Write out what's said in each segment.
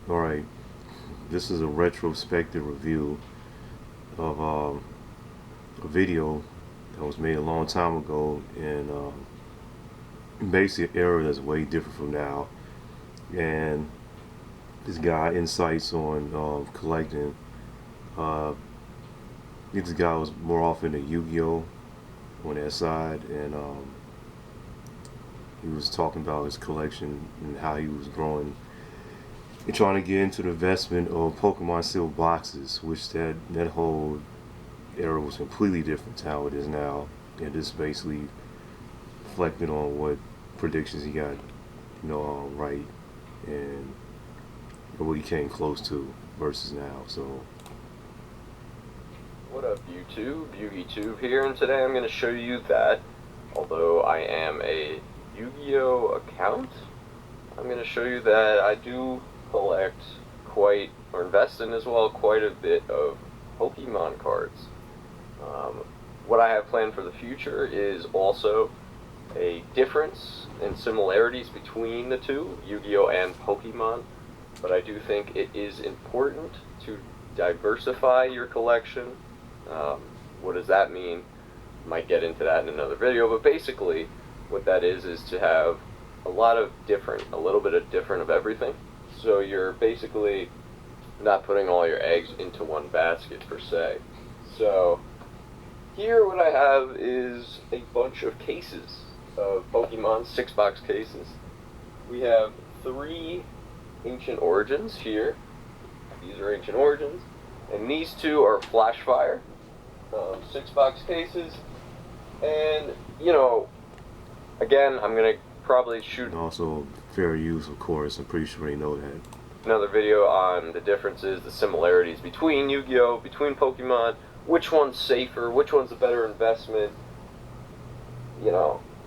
Alright, this is a retrospective review of a video that was made a long time ago in basically an era that's way different from now. And this guy insights on collecting. Uh, this guy was more often a Yu-Gi-Oh on that side, and he was talking about his collection and how he was growing and trying to get into the investment of Pokemon sealed boxes, which that whole era was completely different to how it is now. And this basically reflecting on what predictions he got, right, and what he came close to versus now. So, What up YouTube? YugiTube here, and today I'm going to show you that although I am a Yu-Gi-Oh account, I'm going to show you that I do collect or invest in as well, quite a bit of Pokemon cards. What I have planned for the future is also a difference and similarities between the two, Yu-Gi-Oh and Pokemon, but I do think it is important to diversify your collection. What does that mean? Might get into that in another video, but basically what that is to have a little bit of different of everything. So you're basically not putting all your eggs into one basket per se. So here what I have is a bunch of cases of Pokemon, 6-box cases. We have 3 Ancient Origins here. These are Ancient Origins. And these 2 are Flash Fire, 6-box cases. And, again, I'm going to probably shoot and also fair use, of course. I'm pretty sure you know that. another video on the differences, the similarities between Yu-Gi-Oh, between Pokemon, which one's safer, which one's a better investment,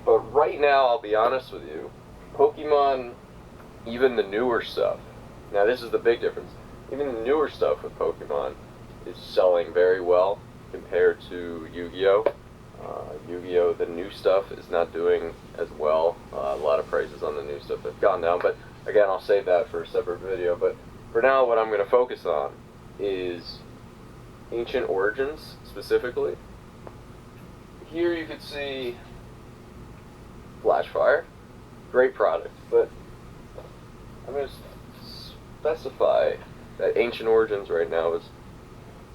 But right now, I'll be honest with you, Pokemon, even the newer stuff, now this is the big difference, even the newer stuff with Pokemon is selling very well compared to Yu-Gi-Oh. Yu-Gi-Oh, the new stuff is not doing as well. A lot of prices on the new stuff have gone down, but again, I'll save that for a separate video. But for now, what I'm going to focus on is Ancient Origins specifically. Here you can see Flashfire, great product, but I'm going to specify that Ancient Origins right now is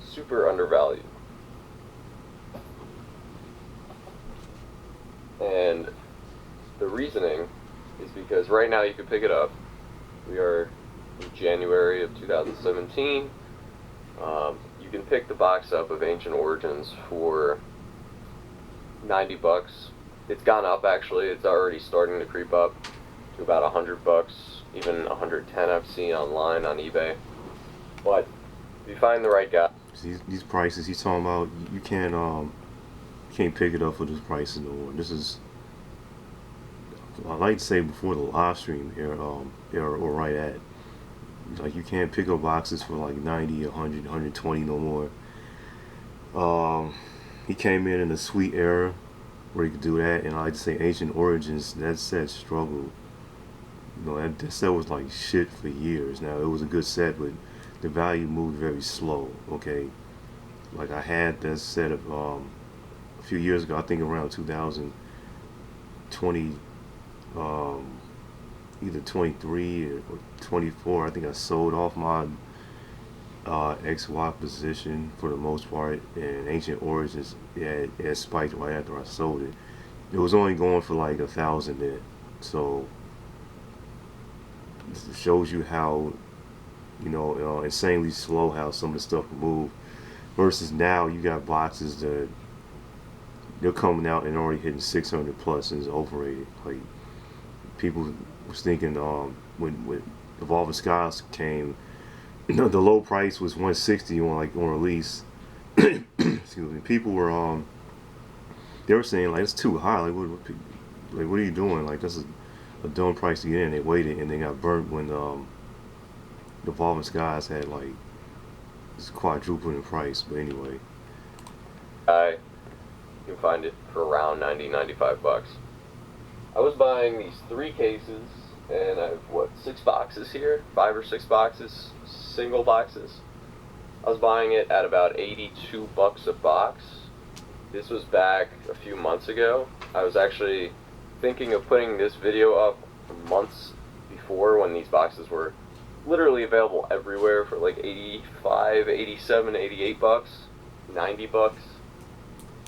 super undervalued. And the reasoning is because right now you can pick it up. We are in January of 2017. You can pick the box up of Ancient Origins for 90 bucks. It's gone up actually. It's already starting to creep up to about 100 bucks, even 110 I've seen online on eBay. But if you find the right guy, These prices he's talking about, you can't pick it up for this prices no more. This is, I like to say, before the live stream era or right at. Like, you can't pick up boxes for like 90, 100, 120 no more. He came in a sweet era where he could do that, and I like to say Ancient Origins, that set struggled. That set was like shit for years. Now, it was a good set, but the value moved very slow, okay? Like, I had that set of a few years ago, I think around 2020, either 23 or 24. I think I sold off my XY position for the most part, and Ancient Origins it spiked right after I sold it. It was only going for like 1,000 then, so it shows you how insanely slow how some of the stuff can move. Versus now, you got boxes that they're coming out and already hitting 600 plus and it's overrated. Like, people was thinking when Evolving Skies came, the low price was 160 on release. Excuse me. People were they were saying like it's too high. What are you doing? Like, that's a dumb price to get in. They waited and they got burnt when the Evolving Skies had like it's quadruple in price. But anyway, you can find it for around 90, 95 bucks. I was buying these 3 cases, and I have what, 6 boxes here, 5 or 6 boxes, single boxes. I was buying it at about $82 a box. This was back a few months ago. I was actually thinking of putting this video up months before, when these boxes were literally available everywhere for like 85, 87, 88 bucks, 90 bucks,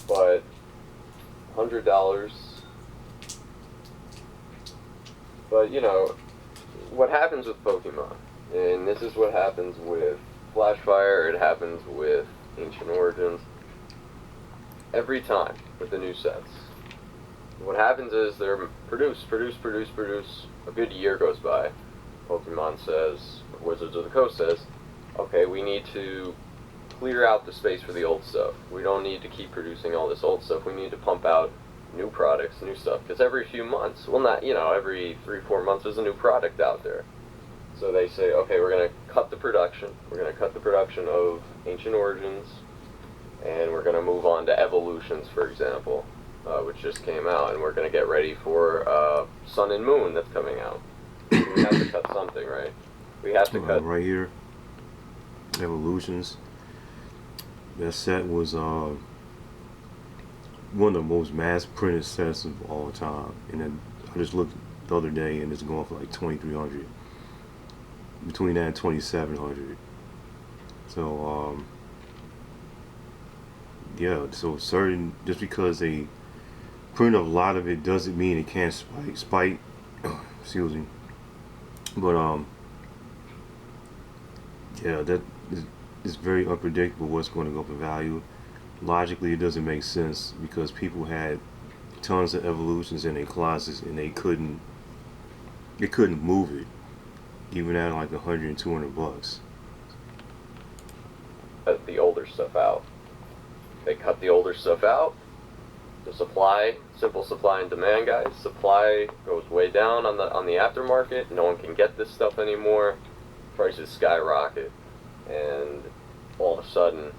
but $100. But you know, what happens with Pokemon, and this is what happens with Flashfire, it happens with Ancient Origins, every time with the new sets. What happens is they're produce. A good year goes by. Pokemon says, Wizards of the Coast says, okay, we need to clear out the space for the old stuff. We don't need to keep producing all this old stuff. We need to pump out new products, new stuff. Because every few months, well, not, you know, every 3-4 months there's a new product out there. So they say, okay, we're going to cut the production. We're going to cut the production of Ancient Origins, and we're going to move on to Evolutions, for example, which just came out, and we're going to get ready for Sun and Moon that's coming out. We have to cut something, right? We have to cut. Right here, Evolutions. That set was one of the most mass printed sets of all time. And then I just looked the other day, and it's going for like 2,300. Between that and 2,700. So yeah. So certain, just because they print a lot of it doesn't mean it can't spike. Excuse me. But yeah, that is very unpredictable what's going to go up in value. Logically, it doesn't make sense because people had tons of Evolutions in their closets and they couldn't move it, even at like 100 and 200 bucks. Cut the older stuff out. They cut the older stuff out. The supply, simple supply and demand, guys. Supply goes way down on the aftermarket. No one can get this stuff anymore. Prices skyrocket, and all of a sudden,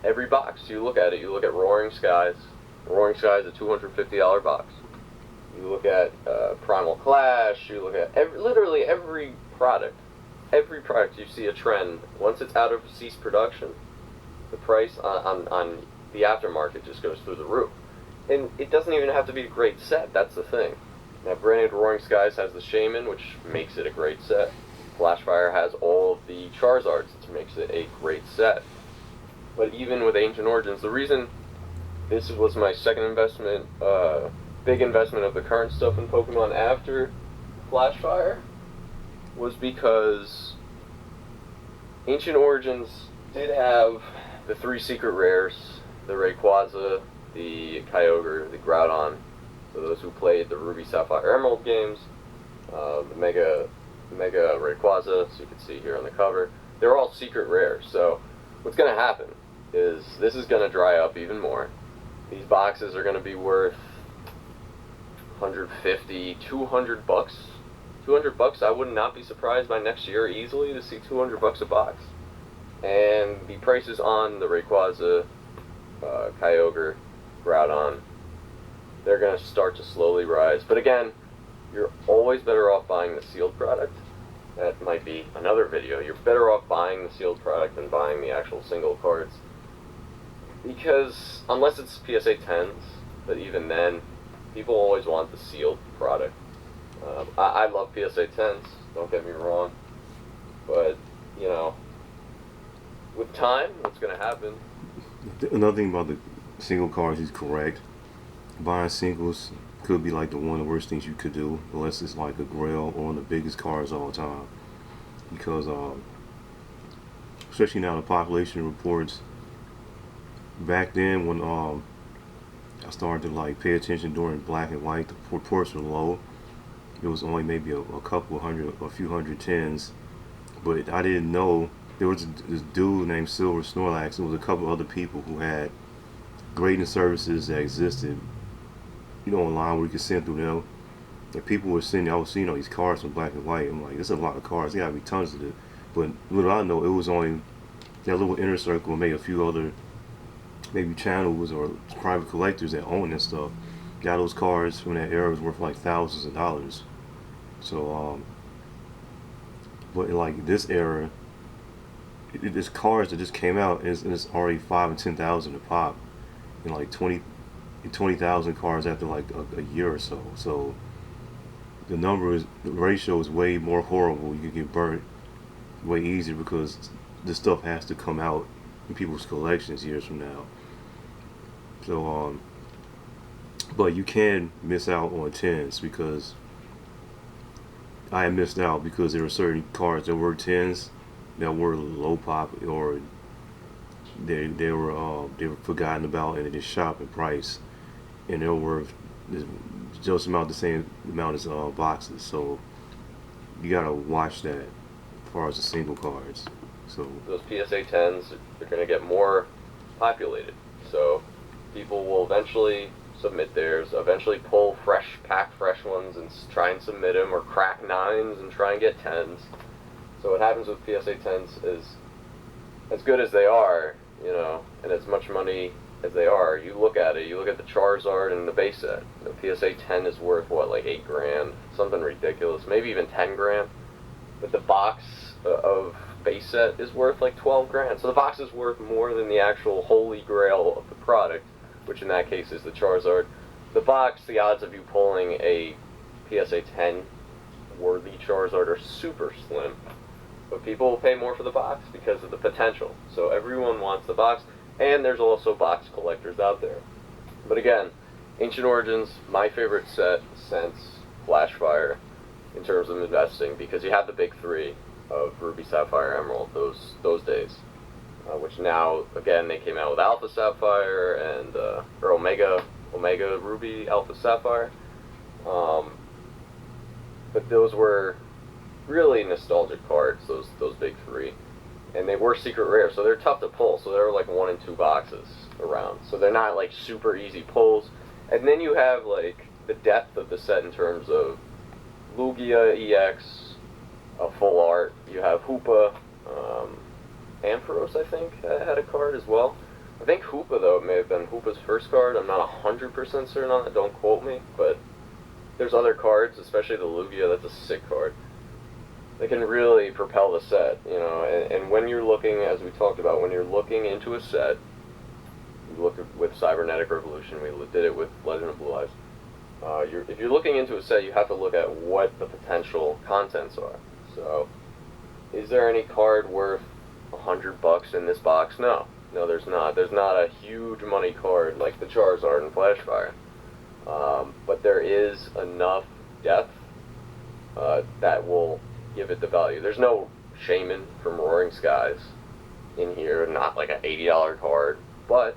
every box you look at it, you look at Roaring Skies. Roaring Skies, a $250 box. You look at Primal Clash. You look at literally every product. Every product you see a trend. Once it's out of cease production, the price on the aftermarket just goes through the roof. And it doesn't even have to be a great set, that's the thing. Now granted, Roaring Skies has the Shaman, which makes it a great set. Flashfire has all of the Charizards, which makes it a great set. But even with Ancient Origins, the reason this was my second investment, big investment of the current stuff in Pokemon after Flashfire, was because Ancient Origins did have the 3 secret rares, the Rayquaza, the Kyogre, the Groudon. So those who played the Ruby, Sapphire, Emerald games, the Mega Rayquaza, so you can see here on the cover, they're all secret rares. So what's going to happen is this is going to dry up even more. These boxes are going to be worth 150, 200 bucks. 200 bucks, I would not be surprised by next year easily to see 200 bucks a box. And the prices on the Rayquaza, Kyogre, Groudon, they're going to start to slowly rise. But again, you're always better off buying the sealed product. That might be another video. You're better off buying the sealed product than buying the actual single cards. Because, unless it's PSA 10s, but even then, people always want the sealed product. I love PSA 10s, don't get me wrong. But, you know, with time, what's going to happen? Another thing about the single cards is correct. Buying singles could be like one of the worst things you could do, unless it's like a Grail or one of the biggest cards all the time. Because, especially now the population reports, back then when I started to like pay attention during Black and White, the reports were low. It was only maybe a couple hundred, a few hundred tens, but I didn't know there was this dude named Silver Snorlax. There was a couple other people who had grading services that existed, you know, online where you could send through them. And people were sending, I was seeing all these cards from Black and White. I'm like, there's a lot of cards. There gotta be tons of it. But little I know, it was only that little inner circle, maybe a few other, maybe channels or private collectors that own that stuff. Got those cards from that era was worth like thousands of dollars. So but in like this era, there's cars that just came out and it's already 5 and 10,000 a pop, and like 20,000 cars after like a year or so. So the ratio is way more horrible. You can get burnt way easier because this stuff has to come out in people's collections years from now. So but you can miss out on tens because I missed out because there were certain cars that were tens that were low pop or they were forgotten about and they just shop in price and they were worth just about the same amount as boxes. So you gotta watch that as far as the single cards. So those PSA 10s are going to get more populated. So people will eventually submit theirs, eventually pull pack fresh ones and try and submit them, or crack 9s and try and get 10s. So what happens with PSA 10s is, as good as they are, and as much money as they are, you look at the Charizard and the base set. The PSA 10 is worth, what, like 8 grand? Something ridiculous. Maybe even 10 grand. But the box of base set is worth like 12 grand. So the box is worth more than the actual holy grail of the product, which in that case is the Charizard. The box, the odds of you pulling a PSA 10 worthy Charizard are super slim. But people will pay more for the box because of the potential. So everyone wants the box, and there's also box collectors out there. But again, Ancient Origins, my favorite set since Flashfire in terms of investing, because you have the big three of Ruby, Sapphire, Emerald, those days. Which now, again, they came out with Alpha Sapphire and or Omega Ruby, Alpha Sapphire. But those were really nostalgic cards, those big three, and they were secret rare, so they're tough to pull. So they're like 1 and 2 boxes around, so they're not like super easy pulls. And then you have like the depth of the set in terms of Lugia EX, full art. You have Hoopa, Ampharos, I think, had a card as well. I think Hoopa, though, may have been Hoopa's first card. I'm not 100% certain on that, don't quote me, but there's other cards, especially the Lugia, that's a sick card. They can really propel the set, and when you're looking, as we talked about, when you're looking into a set, you look with Cybernetic Revolution, we did it with Legend of Blue Eyes. If you're looking into a set, you have to look at what the potential contents are. So, is there any card worth $100 in this box? No, there's not. There's not a huge money card like the Charizard and Flashfire. But there is enough depth that will give it the value. There's no Shaman from Roaring Skies in here, not like an $80 card, but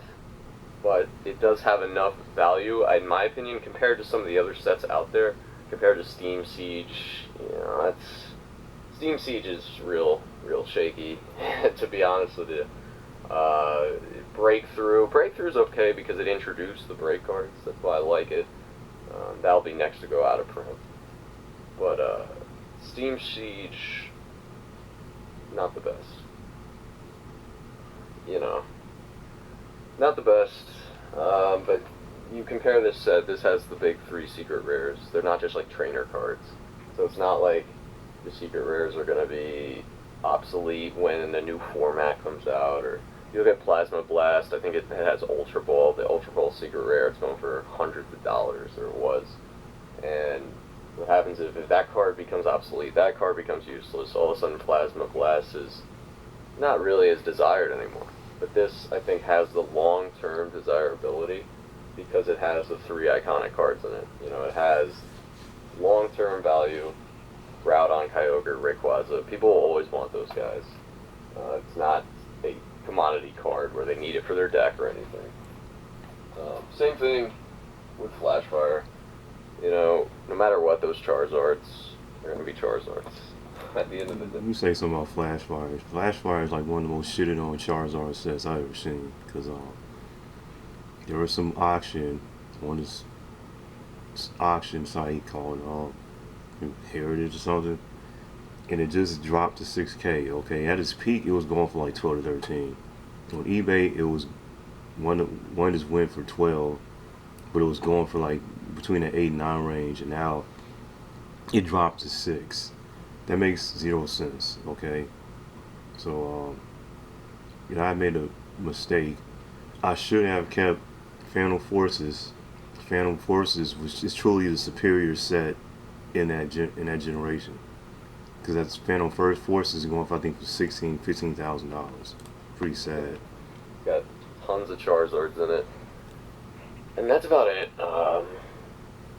it does have enough value, in my opinion, compared to some of the other sets out there. Compared to Steam Siege, Steam Siege is real shaky, to be honest with you. Breakthrough's okay because it introduced the break cards. That's why I like it. That'll be next to go out of print. But Steam Siege, not the best. Not the best. But you compare this set. This has the big 3 secret rares. They're not just like trainer cards. So it's not like the secret rares are going to be obsolete when the new format comes out. Or you look at Plasma Blast, I think it has Ultra Ball, the Ultra Ball secret rare. It's going for hundreds of dollars, or it was. And what happens if that card becomes obsolete, that card becomes useless, all of a sudden Plasma Blast is not really as desired anymore. But this, I think, has the long-term desirability because it has the 3 iconic cards in it. It has long-term value. Groudon, Kyogre, Rayquaza. People will always want those guys. It's not a commodity card where they need it for their deck or anything. Same thing with Flashfire. No matter what, those Charizards are going to be Charizards at the end of the day. let me say something about Flashfire. Flashfire is like one of the most shitted on Charizard sets I've ever seen because there was some auction on this auction site called Heritage or something, and it just dropped to 6K. Okay, at its peak it was going for like 12 to 13. On eBay it was one just went for 12, but it was going for like between the 8 and 9 range, and now it dropped to 6. That makes 0 sense. Okay, so I made a mistake. I should have kept Phantom Forces. Phantom Forces, which is truly the superior set in that generation, because that's Phantom First Forces going for I think $15,000. Pretty sad. Got tons of Charizards in it. And that's about it.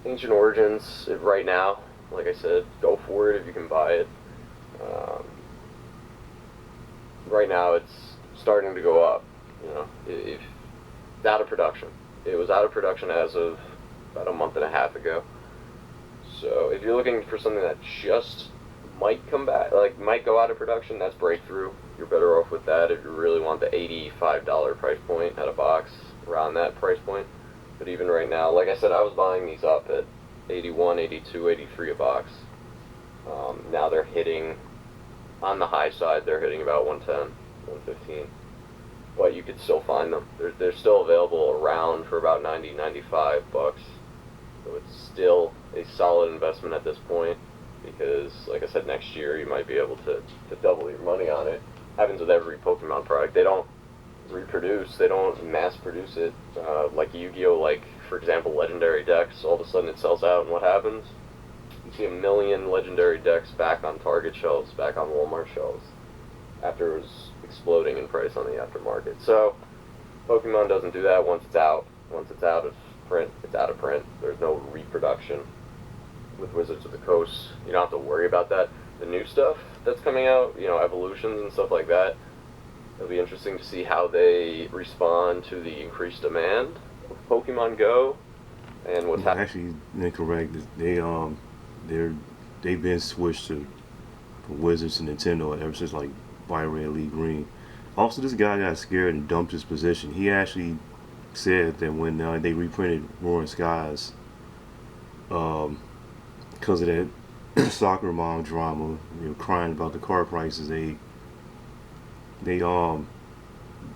Ancient Origins, right now, like I said, go for it if you can buy it. Um, right now, it's starting to go up. You know, if it's out of production. It was out of production as of about a month and a half ago. So if you're looking for something that just might come back, like might go out of production, that's Breakthrough. You're better off with that if you really want the $85 price point at a box, around that price point. But even right now, like I said, I was buying these up at 81, 82, 83 a box. Now they're hitting, on the high side, they're hitting about 110, 115. But you could still find them. They're still available around for about 90, 95 bucks. So it's still a solid investment at this point because, like I said, next year you might be able to double your money on it. Happens with every Pokemon product. They don't reproduce, they don't mass produce it like Yu-Gi-Oh! Like, for example, Legendary decks, all of a sudden it sells out, and what happens? You see a million Legendary decks back on Target shelves, back on Walmart shelves, after it was exploding in price on the aftermarket. So, Pokemon doesn't do that once it's out. Once it's out of print, it's out of print. There's no reproduction. With Wizards of the Coast, you don't have to worry about that. The new stuff that's coming out, evolutions and stuff like that, it'll be interesting to see how they respond to the increased demand of Pokemon Go and what's happening. Actually, incorrect. They've been switched to from Wizards to Nintendo ever since like Fire Red League Green. Also, this guy got scared and dumped his position. He actually said that when they reprinted Roaring Skies, because of that soccer mom drama, crying about the car prices, they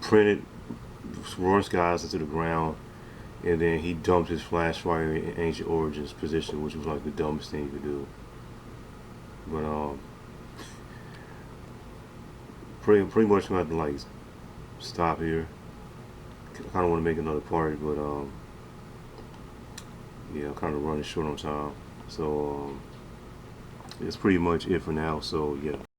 printed Roaring Skies into the ground, and then he dumped his Flash Fire in Ancient Origins position, which was like the dumbest thing you could do. But pretty much I'm gonna have to like stop here. I kind of want to make another part, but yeah, I'm kind of running short on time. So that's pretty much it for now. So yeah.